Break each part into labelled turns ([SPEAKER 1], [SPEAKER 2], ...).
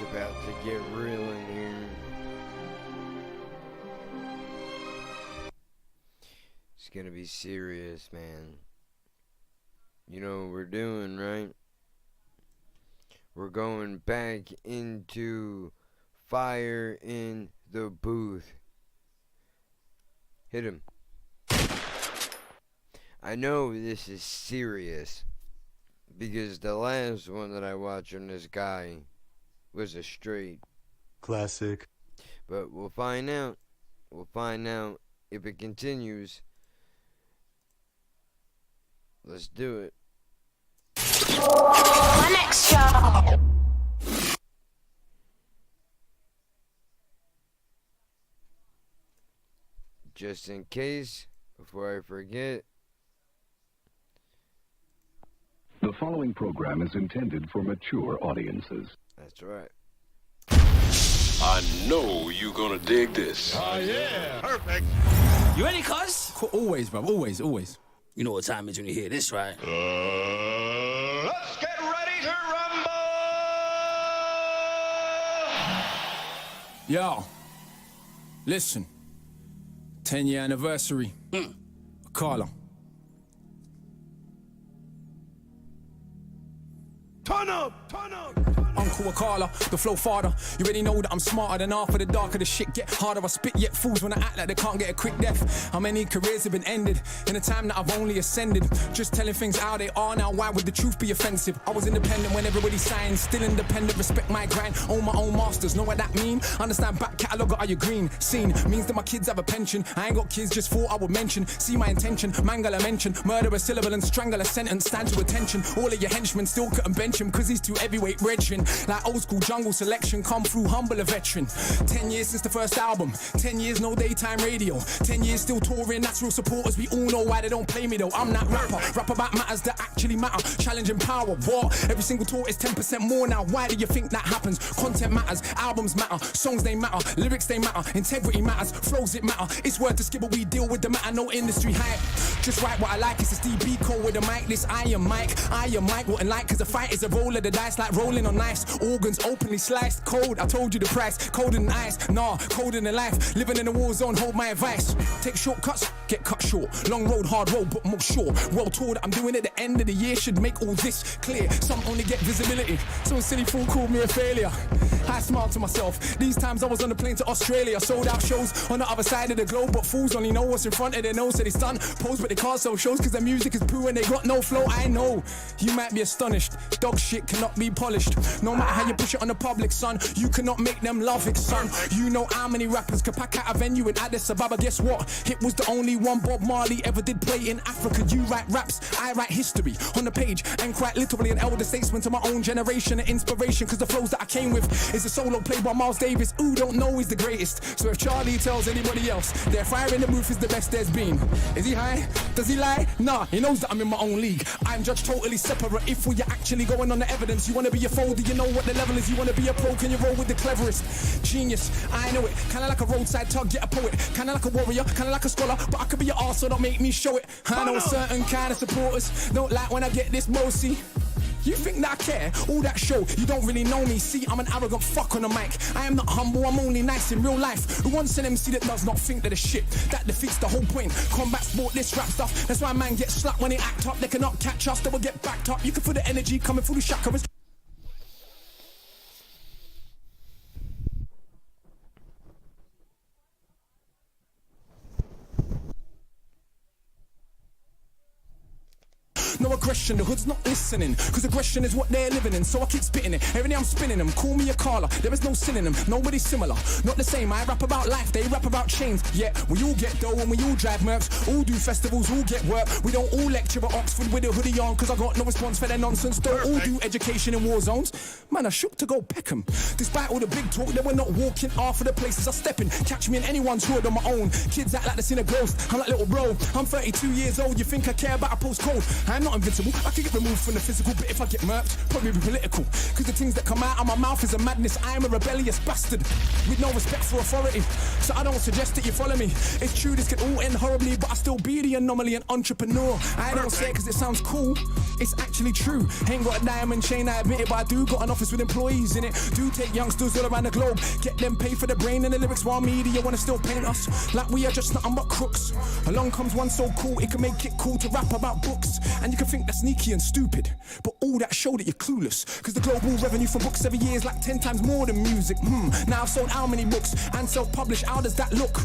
[SPEAKER 1] about to get real in here. It's gonna be serious, man. You know what we're doing, right? We're going back into Fire in the Booth. Hit him. I know this is serious because the last one that I watched on this guy was a straight
[SPEAKER 2] classic.
[SPEAKER 1] But we'll find out. We'll find out if it continues. Let's do it.
[SPEAKER 3] My next show.
[SPEAKER 1] Just in case, before I forget.
[SPEAKER 4] The following program is intended for mature audiences.
[SPEAKER 1] That's right.
[SPEAKER 5] I know you gonna dig this.
[SPEAKER 6] Oh, yeah. Perfect.
[SPEAKER 7] You ready, cuz?
[SPEAKER 8] Always, bro. Always, always.
[SPEAKER 7] You know what time it is when you hear this, right?
[SPEAKER 6] Let's get ready to rumble!
[SPEAKER 8] Yo, listen. 10-year anniversary. Akala.
[SPEAKER 6] Turn up! Turn up!
[SPEAKER 8] Uncle Akala, the flow father. You already know that I'm smarter than half of the darker the shit get harder. I spit yet fools when I act like they can't get a quick death. How many careers have been ended in a time that I've only ascended? Just telling things how they are now, why would the truth be offensive? I was independent when everybody signed, still independent, respect my grind, own my own masters, know what that mean? Understand back catalogue, are you green? Seen, means that my kids have a pension. I ain't got kids, just thought I would mention. See my intention, mangle a mention, murder a syllable and strangle a sentence, stand to attention. All of your henchmen still couldn't bench him, cause he's too heavyweight brethren. Like old school jungle selection, come through humble a veteran. 10 years since the first album, 10 years no daytime radio, 10 years still touring, that's real supporters, we all know why they don't play me though. I'm that rapper, rap about matters that actually matter, challenging power, what? Every single tour is 10% more now, why do you think that happens? Content matters, albums matter, songs they matter, lyrics they matter, integrity matters, flows it matter, it's worth the skibble, we deal with the matter, no industry hype. Just write what I like, it's a DB code with a mic, this I am Mike wouldn't like, cause a fight is a roll of the dice like rolling on knives, organs openly sliced, cold, I told you the price, cold in the ice, nah, cold in the life, living in a war zone, hold my advice, take shortcuts, get cut short, long road, hard road, but more sure, well told that I'm doing at the end of the year, should make all this clear, some only get visibility, so a silly fool called me a failure, I smiled to myself, these times I was on the plane to Australia, sold out shows on the other side of the globe, but fools only know what's in front of their nose, so they stun, pose but they can't sell shows, cause their music is poo and they got no flow, I know, you might be astonished, dog shit cannot be polished, no matter how you push it on the public, son, you cannot make them love it, son, you know how many rappers could pack out a venue in Addis Ababa, guess what, it was the only one Bob Marley ever did play in Africa, you write raps, I write history, on the page, and quite literally an elder statesman to my own generation, an inspiration, cause the flows that I came with is a solo play by Miles Davis, who don't know he's the greatest, so if Charlie tells anybody else, their fire in the booth is the best there's been, is he high, does he lie, nah, he knows that I'm in my own league, I'm judged totally separate, if we're actually going on the evidence, you wanna be a foe, do you know what the level is, you wanna be a pro, can you roll with the cleverest, genius, I know it, kinda like a roadside tug, get a poet, kinda like a warrior, kinda like a scholar, but I could be your arse, so don't make me show it, I know a certain kind of supporters, don't like when I get this bossy. You think that I care? All that show, you don't really know me. See, I'm an arrogant fuck on the mic. I am not humble, I'm only nice in real life. Who wants an MC that does not think that the shit? That defeats the whole point. Combat sport, this rap stuff. That's why man gets slapped when they act up. They cannot catch us, they will get backed up. You can feel the energy coming through the chakras. No aggression, the hood's not listening, cause aggression is what they're living in, so I keep spitting it, every day I'm spinning them, call me Akala, there is no sin in them, nobody similar, not the same, I rap about life, they rap about chains, yeah, we all get dough and we all drive mercs, all do festivals, all get work, we don't all lecture at Oxford with a hoodie on, cause I got no response for their nonsense, don't all do education in war zones, man I shook to go Peckham, despite all the big talk, they were not walking half of the places I step in, catch me in anyone's hood on my own, kids act like they've seen a ghost, I'm like little bro, I'm 32 years old, you think I care about a postcode, I'm not invincible, I could get removed from the physical, but if I get murked, probably be political. Cause the things that come out of my mouth is a madness. I am a rebellious bastard with no respect for authority. So I don't suggest that you follow me. It's true, this could all end horribly, but I still be the anomaly, an entrepreneur. I don't say it cause it sounds cool, it's actually true. Ain't got a diamond chain, I admit it, but I do got an office with employees in it. Do take youngsters all around the globe, get them paid for the brain and the lyrics, while media wanna still paint us like we are just nothing but crooks. Along comes one so cool, it can make it cool to rap about books. And you can think that's sneaky and stupid, but all that show that you're clueless. Cause the global revenue from books every year is like 10 times more than music. Now I've sold how many books and self-published, how does that look?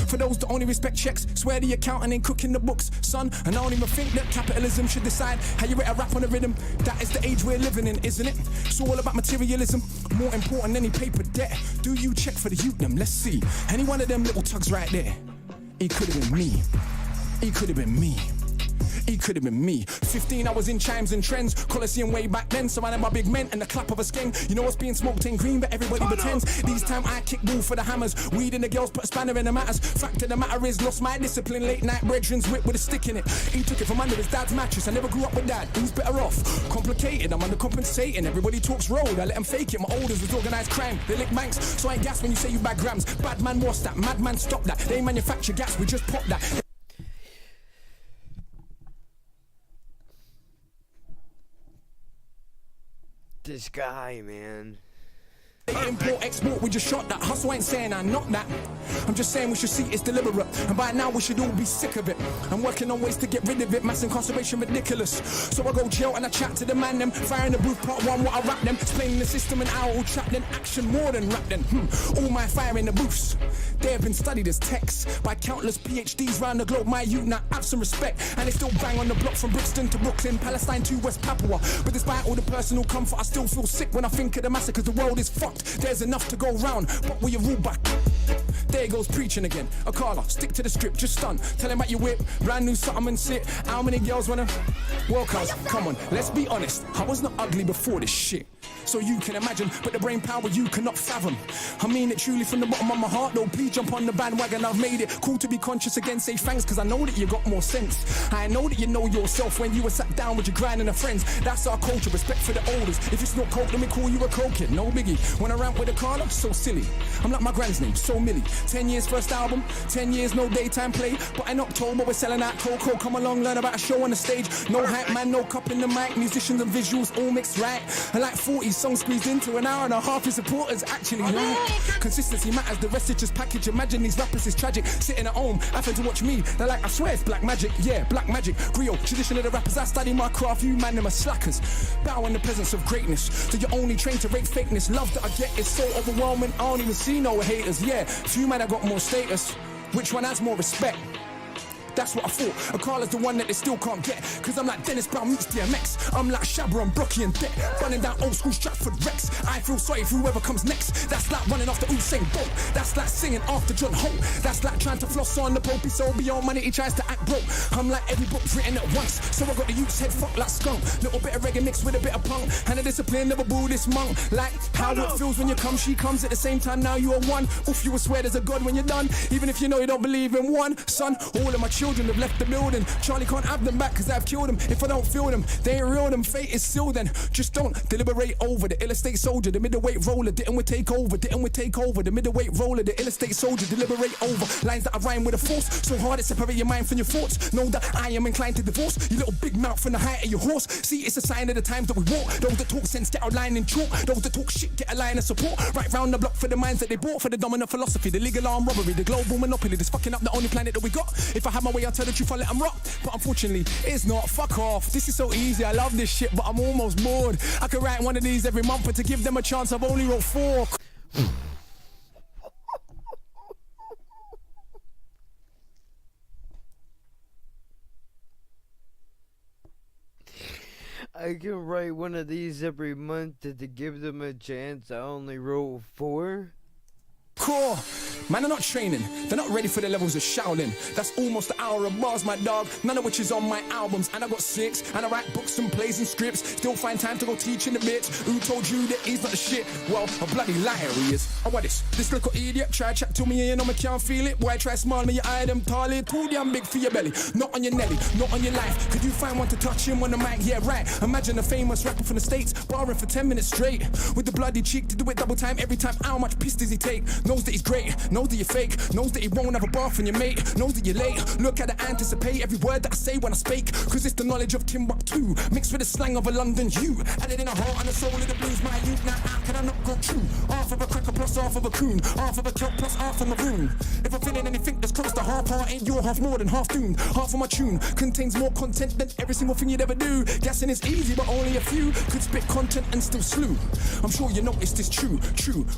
[SPEAKER 8] For those that only respect checks, swear the accountant ain't cooking the books, son. And I don't even think that capitalism should decide how you rate a rap on a rhythm. That is the age we're living in, isn't it? It's all about materialism, more important than any paper debt. Do you check for the youth them? Let's see. Any one of them little tugs right there, he could have been me. He could have been me. He could have been me. 15, I was in chimes and trends. Coliseum way back then, surrounded by big men and the clap of a skeng. You know what's being smoked ain't green, but everybody pretends. These time I kick ball for the hammers. Weed and the girls put a spanner in the matters. Fact of the matter is, lost my discipline. Late night brethren's whip with a stick in it. He took it from under his dad's mattress. I never grew up with dad. Who's better off? Complicated, I'm undercompensating. Everybody talks road, I let them fake it. My olders was organised crime. They lick banks, so I ain't gas when you say you bag grams. Bad man, what's that? Madman, stop that. They manufacture gas, we just pop that.
[SPEAKER 1] This guy, man.
[SPEAKER 8] Import, export, we just shot that. Hustle ain't saying I'm not that. I'm just saying we should see it's deliberate. And by now we should all be sick of it. I'm working on ways to get rid of it. Mass incarceration ridiculous. So I go jail and I chat to the man them. Fire in the booth, part one, what I rap them. Explaining the system and how all trap then. Action more than rap then. All my fire in the booths. They have been studied as texts by countless PhDs round the globe. My youth now have some respect. And they still bang on the block from Brixton to Brooklyn, Palestine to West Papua. But despite all the personal comfort, I still feel sick when I think of the massacres. The world is fucked. There's enough to go round, but will you rule back? There goes preaching again. Akala, stick to the script, just stun. Tell him about your whip, brand new something and sit. How many girls wanna? Well, cuz, come on, let's be honest. I was not ugly before this shit. So you can imagine, but the brain power you cannot fathom. I mean it truly from the bottom of my heart, though. Please jump on the bandwagon, I've made it cool to be conscious again. Say thanks, cause I know that you got more sense. I know that you know yourself when you were sat down with your grind and the friends. That's our culture, respect for the elders. If it's not coke, let me call you a coke kid, no biggie. When I rant with a Akala, so silly. I'm like my grand's name, so Millie. 10 years first album, 10 years no daytime play. But in October we're selling out cocoa. Come along, learn about a show on the stage. No hype man, no cup in the mic. Musicians and visuals all mixed right. And like 40 songs squeezed into an hour and a half. His supporters actually like. Consistency matters, the rest is just package. Imagine these rappers is tragic. Sitting at home, having to watch me. They're like, I swear it's black magic. Yeah, black magic. Griot, tradition of the rappers. I study my craft. You man them are slackers. Bow in the presence of greatness. So you're only trained to rate fakeness. Love that I get is so overwhelming. I don't even see no haters. Yeah, few man I got more status. Which one has more respect? That's what I thought. Akala's the one that they still can't get. Cause I'm like Dennis Brown meets DMX. I'm like Shabba and Brocky and Deck. Running down old school Stratford Rex. I feel sorry for whoever comes next. That's like running after Usain Bolt. That's like singing after John Holt. That's like trying to floss on the Pope. He's so beyond money, he tries to act broke. I'm like every book written at once. So I got the youth's head fucked like skunk. Little bit of reggae mixed with a bit of punk. And a discipline of a Buddhist monk. Like how it feels when you come, she comes at the same time. Now you are one. Oof, you will swear there's a God when you're done. Even if you know you don't believe in one. Son, all of my children have left the building. Charlie can't have them back cause I've killed them. If I don't feel them, they ain't real, them fate is sealed then. Just don't deliberate over the ill estate soldier, the middleweight roller. Didn't we take over? Didn't we take over? The middleweight roller, the ill estate soldier, deliberate over. Lines that I rhyme with a force, so hard it separate your mind from your thoughts. Know that I am inclined to divorce you little big mouth from the height of your horse. See, it's a sign of the times that we walk. Those that talk sense get a line in chalk. Those that talk shit get a line of support. Right round the block for the minds that they bought. For the dominant philosophy, the legal armed robbery, the global monopoly that's fucking up the only planet that we got. If I have my way, I'll tell the truth, I'll let them rock. But unfortunately, it's not. Fuck off. This is so easy. I love this shit, but I'm almost bored. I could write one of these every month, but to give them a chance, I've only wrote 4.
[SPEAKER 1] I can write one of these every month, and to give them a chance, I only wrote 4.
[SPEAKER 8] hardcore. Man, they're not training. They're not ready for the levels of Shaolin. That's almost an hour of bars, my dog. None of which is on my albums. And I got 6. And I write books and plays and scripts. Still find time to go teach in the bits. Who told you that he's not the shit? Well, a bloody liar he is. Oh, what this? This little idiot try chat to me and you know me can't feel it. Boy, try smile me, your eye them tally. Too damn big for your belly. Not on your Nelly, not on your life. Could you find one to touch him on the mic? Yeah, right. Imagine a famous rapper from the States barring for 10 minutes straight. With the bloody cheek to do it double time every time. How much piss does he take? Knows that he's great. Knows that you're fake. Knows that he won't have a bar from your mate. Knows that you're late. Look at the anticipate every word that I say when I speak. Cause it's the knowledge of Timbuktu mixed with the slang of a London Jew. Added in a heart and the soul of the blues. My youth, now how can I not go true? Half of a cracker plus half of a coon. Half of a kelp plus half of a maroon. If I'm feeling anything that's close to half heart, ain't your half more than half doomed. Half of my tune contains more content than every single thing you'd ever do. Guessing is easy, but only a few could spit content and still slew. I'm sure you noticed this true.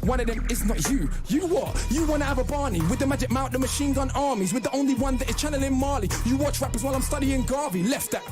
[SPEAKER 8] One of them is not you. You what? You wanna have a Barney with the magic mount, the machine gun armies, with the only one that is channeling Marley. You watch rappers while I'm studying Garvey. Left that.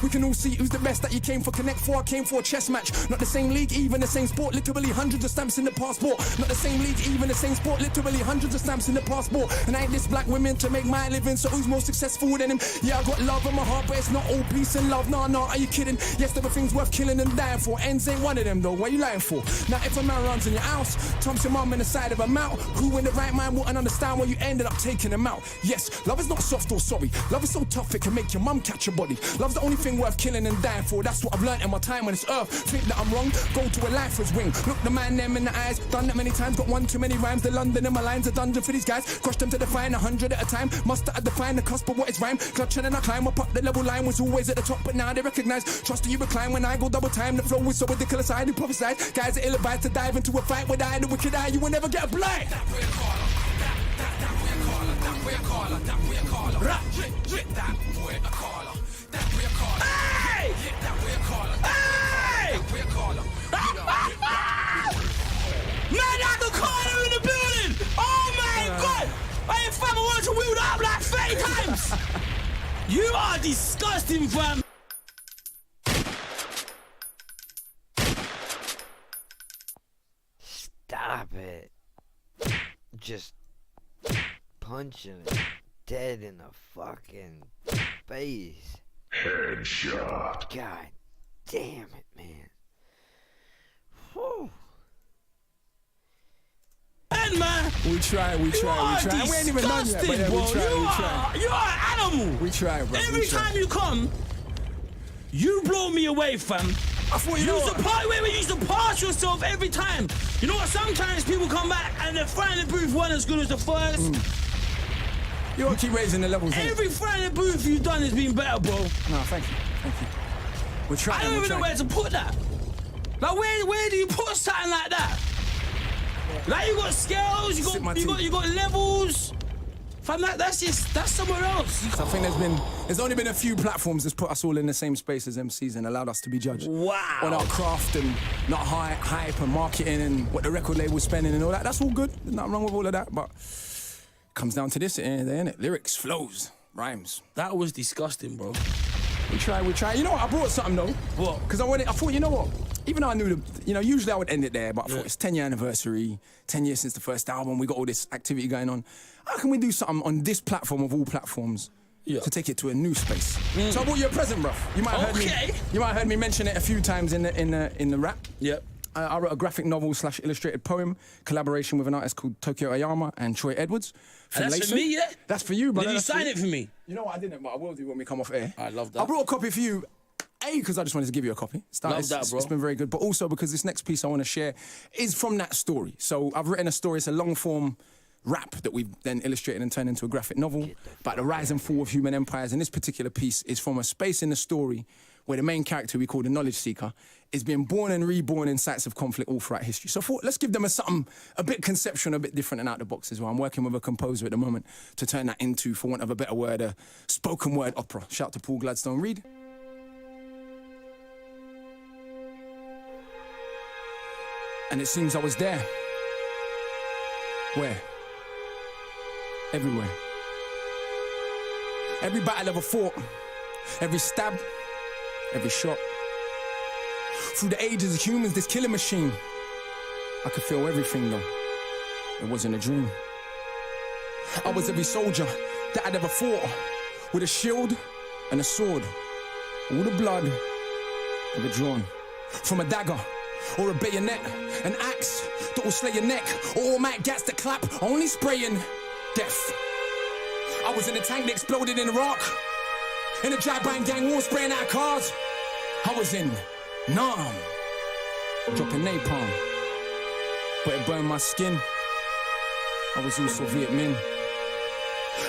[SPEAKER 8] We can all see who's the best that you came for. Connect 4, I came for a chess match. Not the same league, even the same sport. Literally hundreds of stamps in the passport. Not the same league, even the same sport. Literally hundreds of stamps in the passport. And I ain't this black women to make my living. So who's more successful than him? Yeah, I got love in my heart, but it's not all peace and love. Nah, are you kidding? Yes, there were things worth killing and dying for. Ends ain't one of them though. What are you lying for? Now if a man runs in your house, Tom's your mum in the side of a mouth. Who in the right mind wouldn't understand why you ended up taking him out? Yes, love is not soft or sorry. Love is so tough it can make your mum catch your body. Love's the only thing worth killing and dying for. That's what I've learned in my time on this earth. Think that I'm wrong? Go to a lifer's wing. Look the man them in the eyes. Done that many times, got one too many rhymes. The London in my lines, a dungeon for these guys. Crush them to define 100 at a time. Must have defined the cusp of what is rhyme. Clutching and I climb up the level line was always at the top, but now they recognize. Trust you recline when I go double time. The flow is so ridiculous, I do prophesize. Guys are ill-advised to dive into a fight with I, the wicked eye. You will never get a blind. That way Akala, that way Akala, that way Akala. That way Akala, that way Akala. Hey! That way Akala, hey! That way Akala. Man, that's Akala in the building! Oh my God! I ain't fam, I wanted to wheel that up like 30 times! You are disgusting, fam!
[SPEAKER 1] Stop it. Just punching it dead in the fucking face.
[SPEAKER 4] Headshot.
[SPEAKER 1] God damn it, man. Whew.
[SPEAKER 8] And man, we try. We ain't even done yet, but yeah, we try.
[SPEAKER 7] You are an animal.
[SPEAKER 8] We try, bro.
[SPEAKER 7] Every time you come, you blow me away, fam.
[SPEAKER 8] I thought you
[SPEAKER 7] used to pass yourself every time. You know what? Sometimes people come back and the Friday booth weren't as good as the first.
[SPEAKER 8] You gotta keep raising the levels.
[SPEAKER 7] Every Friday booth you've done has been better, bro.
[SPEAKER 8] No, thank you. We're trying.
[SPEAKER 7] I don't even know where to put that. Like, where do you put something like that? Like, you got scales, you got levels. Fam, that's somewhere else.
[SPEAKER 8] So I think there's only been a few platforms that's put us all in the same space as MCs and allowed us to be judged.
[SPEAKER 7] Wow.
[SPEAKER 8] On our craft and not hype and marketing and what the record label's spending and all that. That's all good. There's nothing wrong with all of that, but it comes down to this at the end of the day, innit? Lyrics, flows, rhymes.
[SPEAKER 7] That was disgusting, bro.
[SPEAKER 8] We try. You know what? I brought something though.
[SPEAKER 7] What?
[SPEAKER 8] Because I thought, you know what? Even though I knew usually I would end it there, but I thought it's 10-year anniversary, 10 years since the first album, we got all this activity going on. How can we do something on this platform of all platforms to take it to a new space? So I brought you a present, bruv. You might have heard me mention it a few times in the rap.
[SPEAKER 7] Yep.
[SPEAKER 8] I wrote a graphic novel / illustrated poem, collaboration with an artist called Tokyo Ayama and Troy Edwards.
[SPEAKER 7] And that's for me, yeah?
[SPEAKER 8] That's for you, brother.
[SPEAKER 7] Did you sign it for me?
[SPEAKER 8] You know what, I didn't, but I will do when we come off air.
[SPEAKER 7] I love that.
[SPEAKER 8] I brought a copy for you. Because I just wanted to give you a copy.
[SPEAKER 7] Love that, bro.
[SPEAKER 8] It's been very good. But also because this next piece I want to share is from that story. So I've written a story. It's a long-form rap that we've then illustrated and turned into a graphic novel about the rise and fall of human empires. And this particular piece is from a space in the story where the main character we call the Knowledge Seeker is being born and reborn in sites of conflict all throughout history. So I thought, let's give them something a bit conceptual, a bit different and out the box as well. I'm working with a composer at the moment to turn that into, for want of a better word, a spoken word opera. Shout out to Paul Gladstone Reed. And it seems I was there. Where? Everywhere. Every battle ever fought, every stab, every shot. Through the ages of humans, this killing machine. I could feel everything though. it wasn't a dream. I was every soldier that I'd ever fought, with a shield and a sword. All the blood ever drawn from a dagger or a bayonet, an axe that will slay your neck, or automatic gats that clap, only spraying death. I was in a tank that exploded in Iraq, in a drive-by gang war spraying out cars. I was in Nam, dropping napalm, but it burned my skin. I was also Viet Minh.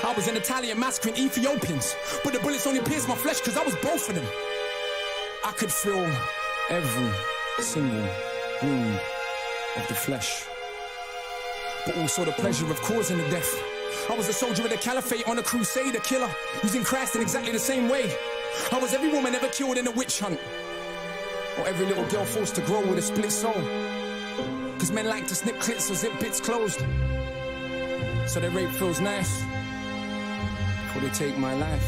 [SPEAKER 8] I was an Italian massacring Ethiopians, but the bullets only pierced my flesh because I was both of them. I could feel every single wound of the flesh, but also the pleasure of causing the death. I was a soldier of the caliphate on a crusade, a killer, using Christ in exactly the same way. I was every woman ever killed in a witch hunt, or every little girl forced to grow with a split soul. Cause men like to snip clits or zip bits closed, so their rape feels nice before they take my life.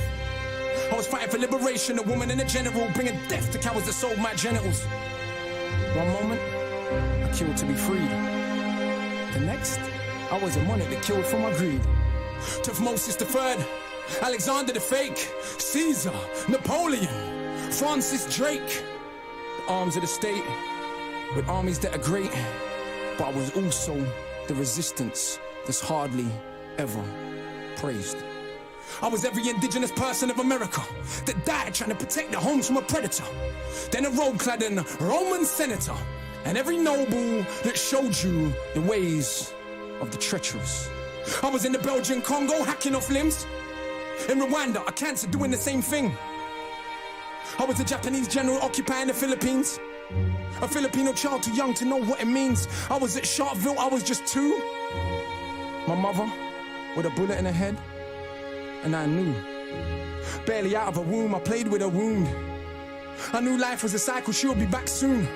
[SPEAKER 8] I was fighting for liberation, a woman and a general, bringing death to cowards that sold my genitals. One moment, I killed to be freed. The next, I was a monarch that killed for my greed. Tutmosis III, Alexander the Fake, Caesar, Napoleon, Francis Drake. The arms of the state, with armies that are great, but I was also the resistance that's hardly ever praised. I was every indigenous person of America that died trying to protect their homes from a predator. Then a robe-cladding Roman senator, and every noble that showed you the ways of the treacherous. I was in the Belgian Congo hacking off limbs. In Rwanda, a cancer doing the same thing. I was a Japanese general occupying the Philippines. A Filipino child too young to know what it means. I was at Sharpeville, I was just 2. My mother with a bullet in her head, and I knew. Barely out of her womb, I played with her wound. I knew life was a cycle, she would be back soon.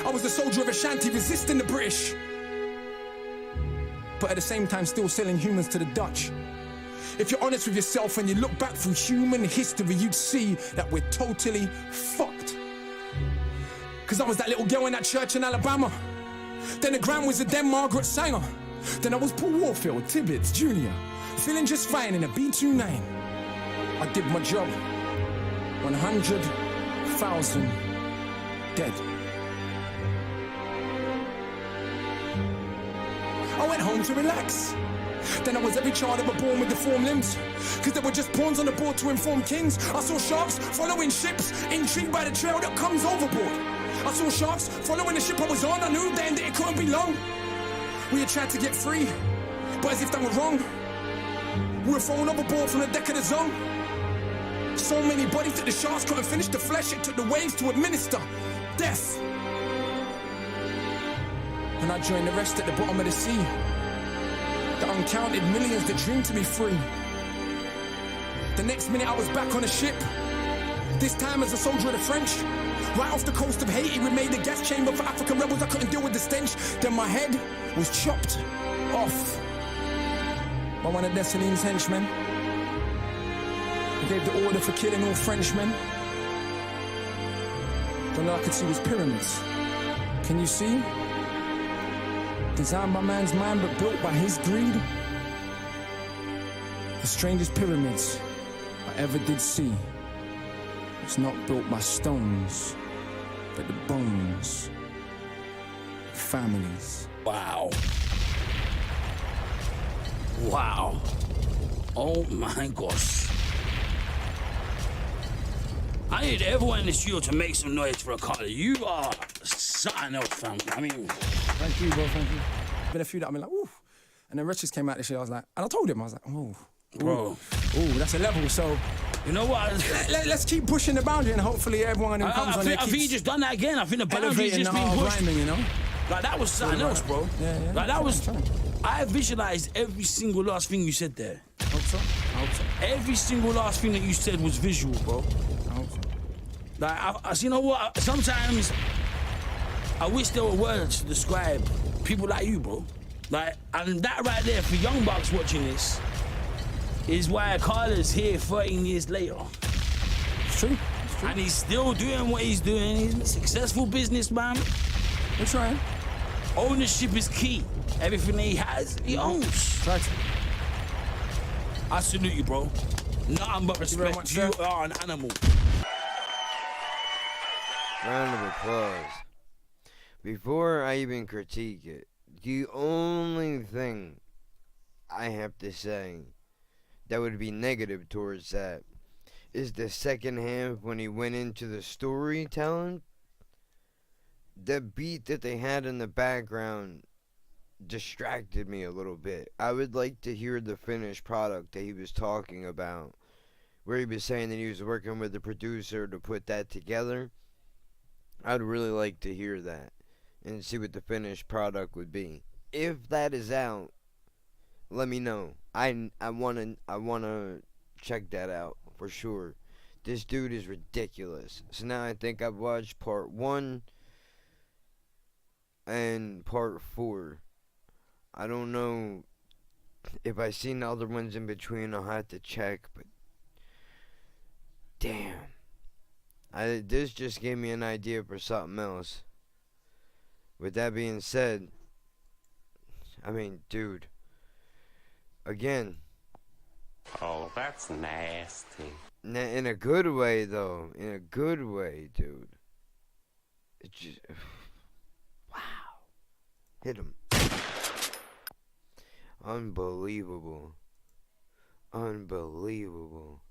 [SPEAKER 8] I was a soldier of Ashanti resisting the British, but at the same time still selling humans to the Dutch. If you're honest with yourself and you look back through human history, you'd see that we're totally fucked. Cause I was that little girl in that church in Alabama. Then the Grand Wizard, then Margaret Sanger. Then I was Paul Warfield, Tibbets, Jr., feeling just fine in a B-29. I did my job. 100,000 dead. I went home to relax. Then I was every child ever born with deformed limbs, cause there were just pawns on the board to inform kings. I saw sharks following ships, intrigued by the trail that comes overboard. I saw sharks following the ship I was on. I knew then that it couldn't be long. We had tried to get free, but as if that were wrong, we were thrown overboard from the deck of the Zone. So many bodies that the sharks couldn't finish the flesh. It took the waves to administer death. And I joined the rest at the bottom of the sea, the uncounted millions that dream to be free. The next minute I was back on a ship, this time as a soldier of the French. Right off the coast of Haiti, we made a gas chamber for African rebels. I couldn't deal with the stench. Then my head was chopped off by one of Dessalines' henchmen. He gave the order for killing all Frenchmen. All I could see was pyramids. Can you see? Designed by man's mind but built by his greed. The strangest pyramids I ever did see. It's not built by stones, but the bones of families.
[SPEAKER 7] Wow. Wow. Oh my gosh. I need everyone in the studio to make some noise for Akala. You are something else, fam. I mean...
[SPEAKER 8] Thank you, bro, thank you. Been a few that I've been like, ooh. And then Rich just came out this year, I was like, and I told him, I was like, oh,
[SPEAKER 7] bro.
[SPEAKER 8] Ooh, that's a level, so...
[SPEAKER 7] You know what?
[SPEAKER 8] Let's keep pushing the boundary and hopefully everyone who comes on there
[SPEAKER 7] I think he just done that again. I think the boundary's
[SPEAKER 8] elevating
[SPEAKER 7] just
[SPEAKER 8] the
[SPEAKER 7] been
[SPEAKER 8] art of
[SPEAKER 7] pushed.
[SPEAKER 8] rhyming, you know?
[SPEAKER 7] Like, that was something else, bro.
[SPEAKER 8] Yeah.
[SPEAKER 7] Like, that was...
[SPEAKER 8] Trying.
[SPEAKER 7] I visualized every single last thing you said there.
[SPEAKER 8] I hope so.
[SPEAKER 7] Every single last thing that you said was visual, bro.
[SPEAKER 8] I hope so.
[SPEAKER 7] Like, you know what? Sometimes I wish there were words to describe people like you, bro. Like, and that right there, for young bucks watching this, is why Akala's here 13 years later.
[SPEAKER 8] It's true.
[SPEAKER 7] And he's still doing what he's doing. He's a successful businessman.
[SPEAKER 8] We're trying.
[SPEAKER 7] Ownership is key. Everything he has, he owns.
[SPEAKER 8] Try to.
[SPEAKER 7] I salute you, bro. Nothing but
[SPEAKER 8] you very
[SPEAKER 7] respect.
[SPEAKER 8] much,
[SPEAKER 7] You
[SPEAKER 8] sir.
[SPEAKER 7] are an animal.
[SPEAKER 1] Round of applause. Before I even critique it, the only thing I have to say that would be negative towards that is the second half when he went into the storytelling. The beat that they had in the background distracted me a little bit. I would like to hear the finished product that he was talking about, where he was saying that he was working with the producer to put that together. I'd really like to hear that and see what the finished product would be. If that is out, let me know. I wanna check that out for sure. This dude is ridiculous. So now I think I've watched part 1 and part 4. I don't know if I've seen the other ones in between. I'll have to check, but damn. This just gave me an idea for something else. With that being said, I mean, dude, again.
[SPEAKER 2] Oh, that's nasty.
[SPEAKER 1] In a good way, though. In a good way, dude. It just... Wow. Hit him. Unbelievable. Unbelievable.